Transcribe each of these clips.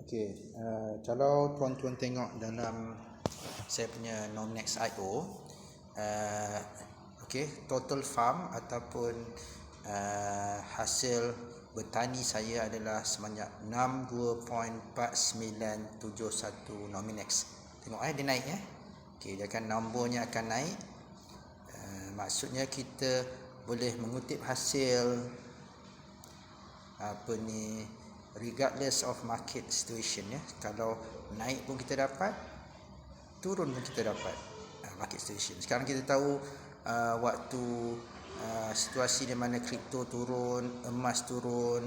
Okey, kalau tuan-tuan tengok dalam saya punya Nominex IO, total farm ataupun hasil bertani saya adalah sebanyak 62.4971 Nominex. Tengok dia naik Okey, dia akan nombornya akan naik. Maksudnya kita boleh mengutip hasil regardless of market situation Kalau naik pun kita dapat, turun pun kita dapat market situation. Sekarang kita tahu waktu situasi di mana kripto turun, emas turun,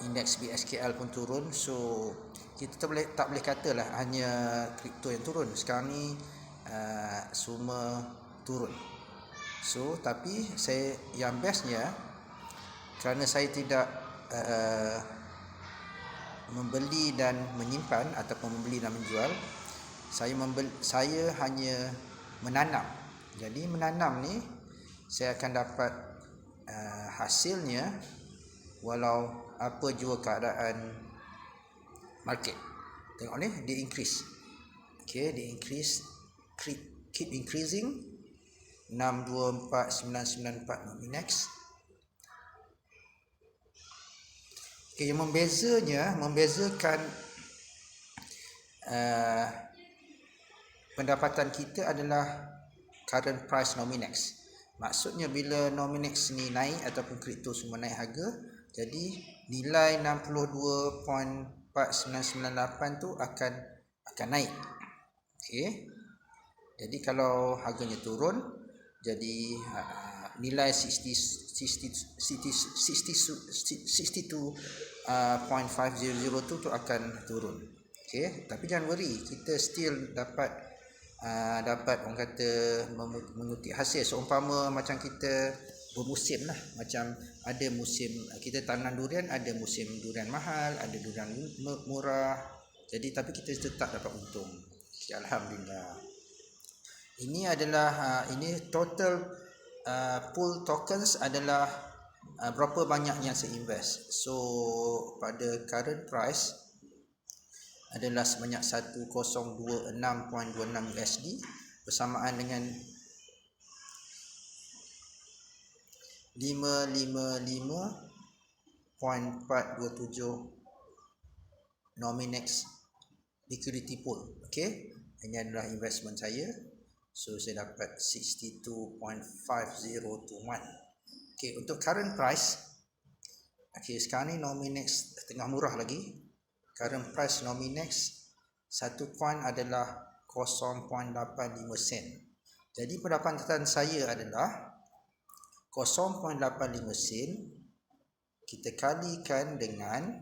indeks BSKL pun turun. So kita tak boleh katalah hanya kripto yang turun. Sekarang ni semua turun. So tapi yang bestnya, kerana saya tidak membeli dan menyimpan ataupun membeli dan menjual, saya hanya menanam. Jadi menanam ni saya akan dapat hasilnya walau apa jua keadaan market. Tengok ni, dia increase. Dia increase, keep increasing. 624994 Nominex. Yang membezakan pendapatan kita adalah current price Nominex. Maksudnya bila Nominex ni naik ataupun kripto semua naik harga, jadi nilai 62.4998 tu akan naik. Jadi kalau harganya turun, jadi nilai 62.500 tu akan turun. Tapi jangan worry, kita still dapat orang kata mengutip hasil. Seumpama macam kita bermusim lah, macam ada musim kita tanam durian, ada musim durian mahal, ada durian murah. Jadi tapi kita tetap dapat untung. Alhamdulillah. Ini adalah ini total pool tokens adalah berapa banyak yang saya invest. So pada current price adalah sebanyak 1026.26 USD bersamaan dengan 555.427 Nominex liquidity pool. Ini adalah investment saya. So saya dapat 62.5021. Untuk current price, sekarang ni Nominex tengah murah lagi. Current price Nominex satu coin adalah 0.85 sen. Jadi pendapatan saya adalah 0.85 sen kita kalikan dengan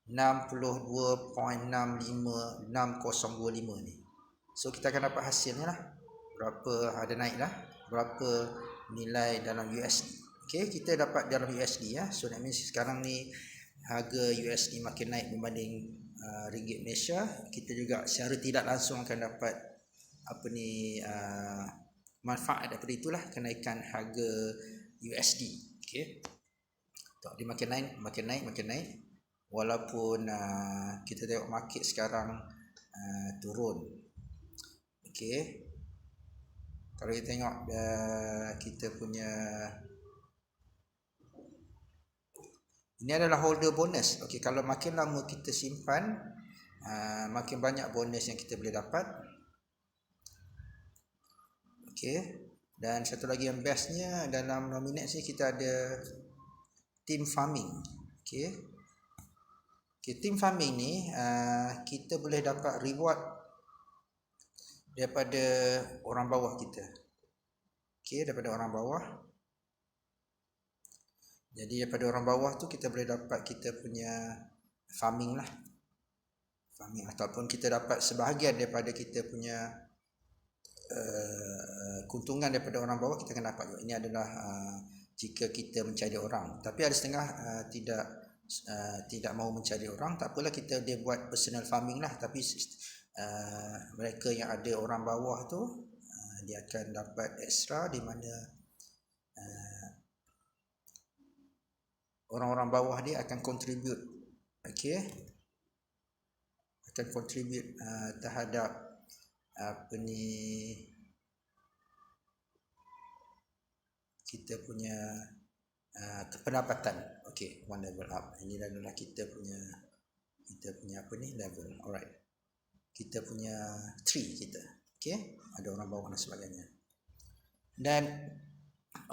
62.656025 ni. So kita akan dapat hasilnya lah. Berapa ada naik lah, berapa nilai dalam USD. Kita dapat dalam USD So that means sekarang ni harga USD makin naik berbanding ringgit Malaysia. Kita juga secara tidak langsung akan dapat manfaat daripada itulah, kenaikan harga USD. Dia makin naik. Walaupun kita tengok market sekarang turun. Kalau kita tengok kita punya, ini adalah holder bonus. Kalau makin lama kita simpan, makin banyak bonus yang kita boleh dapat. Dan satu lagi yang bestnya dalam Nominex ni, kita ada team farming. Team farming ni kita boleh dapat reward daripada orang bawah kita. Daripada orang bawah. Jadi daripada orang bawah tu kita boleh dapat kita punya farming lah. Farming, ataupun kita dapat sebahagian daripada kita punya keuntungan daripada orang bawah, kita akan dapat. Ini adalah jika kita mencari orang. Tapi ada setengah tidak mahu mencari orang, tak apalah, dia buat personal farming lah. Tapi mereka yang ada orang bawah tu, dia akan dapat extra, di mana orang-orang bawah dia akan contribute, okey, akan contribute terhadap apa ni, kita punya pendapatan. Okey, one level up. Ini adalah kita punya apa ni, level. Alright, kita punya tree kita. Okey, ada orang bawah dan sebagainya. Dan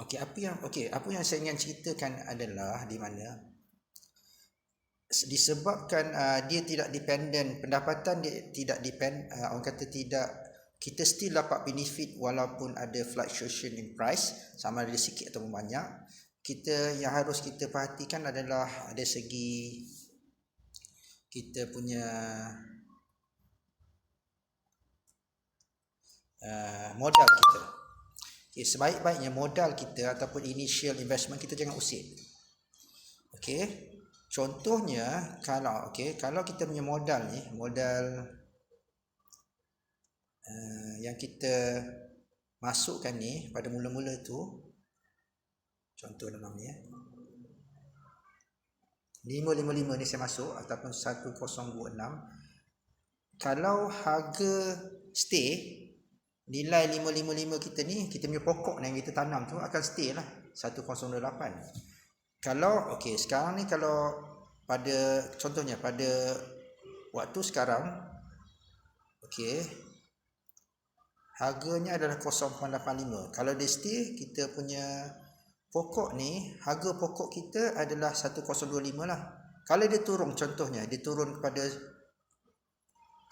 okey, apa yang saya ingin ceritakan adalah di mana disebabkan dia tidak dependent, pendapatan dia tidak depend, orang kata tidak, kita still dapat benefit walaupun ada fluctuation in price, sama ada sikit atau banyak. Kita yang harus kita perhatikan adalah ada segi kita punya modal kita. Okay, sebaik-baiknya modal kita ataupun initial investment kita jangan usik. Okey. Contohnya kalau kita punya modal ni, modal yang kita masukkan ni pada mula-mula tu, contoh dalam ni 555 ni saya masuk ataupun 1026. Kalau harga stay, nilai 555 kita ni, kita punya pokok yang kita tanam tu akan stay lah 1028. Kalau sekarang ni, kalau pada contohnya pada waktu sekarang, harganya adalah 0.85. Kalau dia stay, kita punya pokok ni, harga pokok kita adalah 1025 lah. Kalau dia turun, contohnya dia turun kepada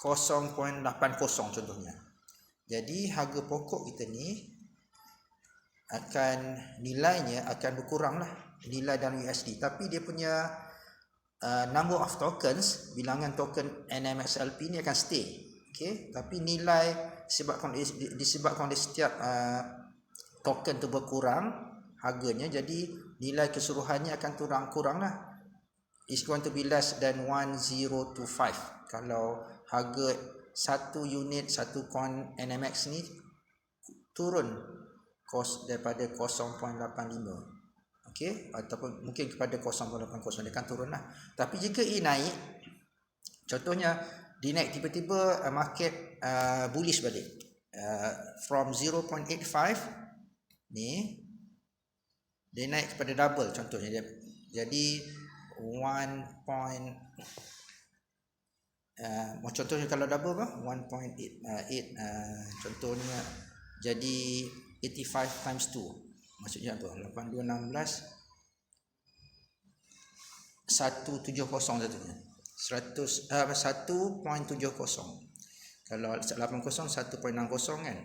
0.80 contohnya, jadi harga pokok kita ni akan, nilainya akan berkurang lah, nilai dalam USD. Tapi dia punya number of tokens, bilangan token NMXLP ni akan stay. Tapi nilai disebabkan oleh setiap token tu berkurang harganya, jadi nilai keseluruhannya akan kurang lah. Is going to be less than 1025. Kalau harga satu unit, satu coin NMX ni turun daripada 0.85, ataupun mungkin kepada 0.80, dia akan turun lah. Tapi jika ia naik, contohnya dia naik tiba-tiba, market bullish balik, from 0.85 ni dia naik kepada double, contohnya dia jadi 1. Contohnya kalau double 1.8, contohnya jadi 85 times 2, maksudnya apa? 8216 170 satunya, 1.70. Kalau 80 1.60 kan,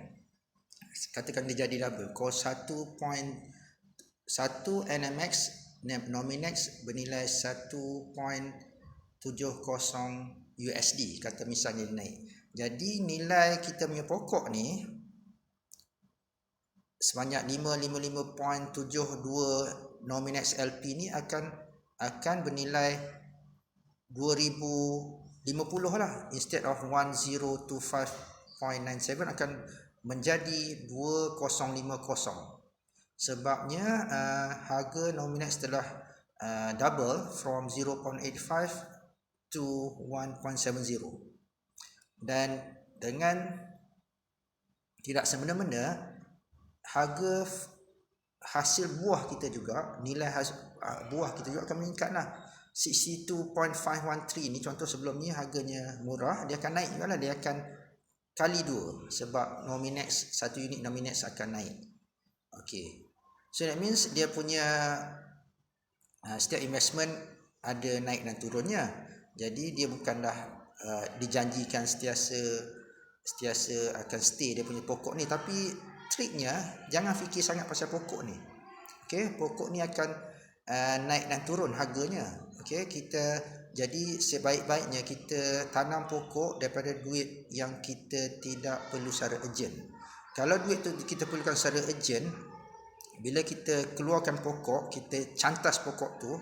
katakan dia jadi double. Kalau 1 NMX Nominex bernilai 1.70 USD, kata misalnya naik. Jadi nilai kita punya pokok ni sebanyak 555.72 Nominex LP ni akan bernilai 2050 lah, instead of 1025.97 akan menjadi 2050. Sebabnya harga Nominex telah double from 0.85 to 1.70. Dan dengan tidak semena-mena, harga hasil buah kita juga, nilai buah kita juga akan meningkat lah. 62.513 ni contoh, sebelum ni harganya murah, dia akan naik juga lah, dia akan kali 2 sebab Nominex, satu unit Nominex akan naik. So that means dia punya setiap investment ada naik dan turunnya. Jadi dia bukanlah dijanjikan setiasa akan stay dia punya pokok ni. Tapi triknya, jangan fikir sangat pasal pokok ni. Pokok ni akan naik dan turun harganya. Jadi sebaik-baiknya kita tanam pokok daripada duit yang kita tidak perlu secara urgent. Kalau duit tu kita perlukan secara urgent, bila kita keluarkan pokok, kita cantas pokok tu,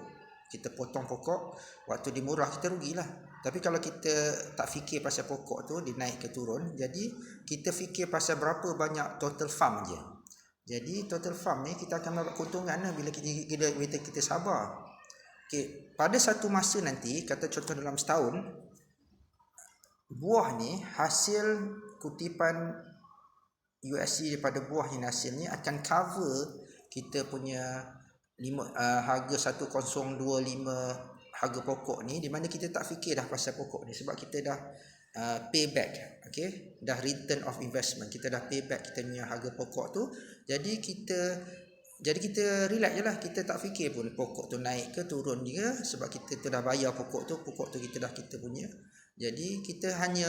kita potong pokok, waktu dia murah kita rugilah. Tapi kalau kita tak fikir pasal pokok tu, dia naik ke turun, jadi kita fikir pasal berapa banyak total farm je. Jadi total farm ni kita akan dapat keuntungan lah bila kita sabar. Okay, pada satu masa nanti, kata contoh dalam setahun, buah ni hasil kutipan USD daripada buah ni hasilnya akan cover kita punya harga 1025 harga pokok ni, di mana kita tak fikir dah pasal pokok ni sebab kita dah payback, okay? Dah return of investment, kita dah payback kita punya harga pokok tu. Jadi kita relax je lah, kita tak fikir pun pokok tu naik ke turun dia, sebab kita tu dah bayar pokok tu kita dah kita punya. Jadi kita hanya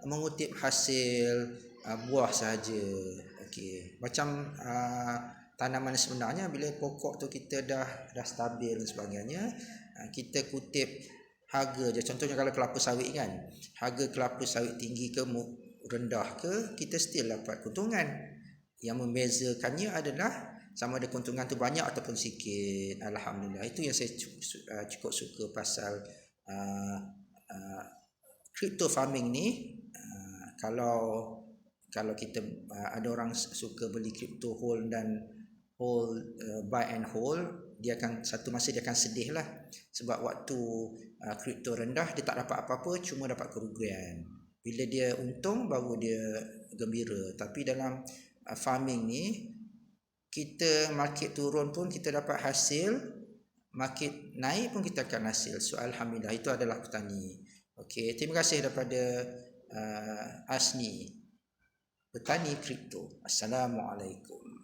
mengutip hasil buah saja. Okey, macam tanaman sebenarnya, bila pokok tu kita dah stabil dan sebagainya, kita kutip harga je. Contohnya kalau kelapa sawit kan, harga kelapa sawit tinggi ke rendah ke, kita still dapat keuntungan. Yang membezakannya adalah sama ada keuntungan tu banyak ataupun sikit. Alhamdulillah, itu yang saya cukup suka pasal crypto farming ni. Kalau kita ada orang suka beli crypto hold buy and hold, dia akan satu masa dia akan sedih lah, sebab waktu crypto rendah dia tak dapat apa-apa, cuma dapat kerugian. Bila dia untung baru dia gembira. Tapi dalam farming ni, kita market turun pun kita dapat hasil, market naik pun kita akan hasil. So alhamdulillah, itu adalah petani. Okey, terima kasih daripada Asni, petani kripto. Assalamualaikum.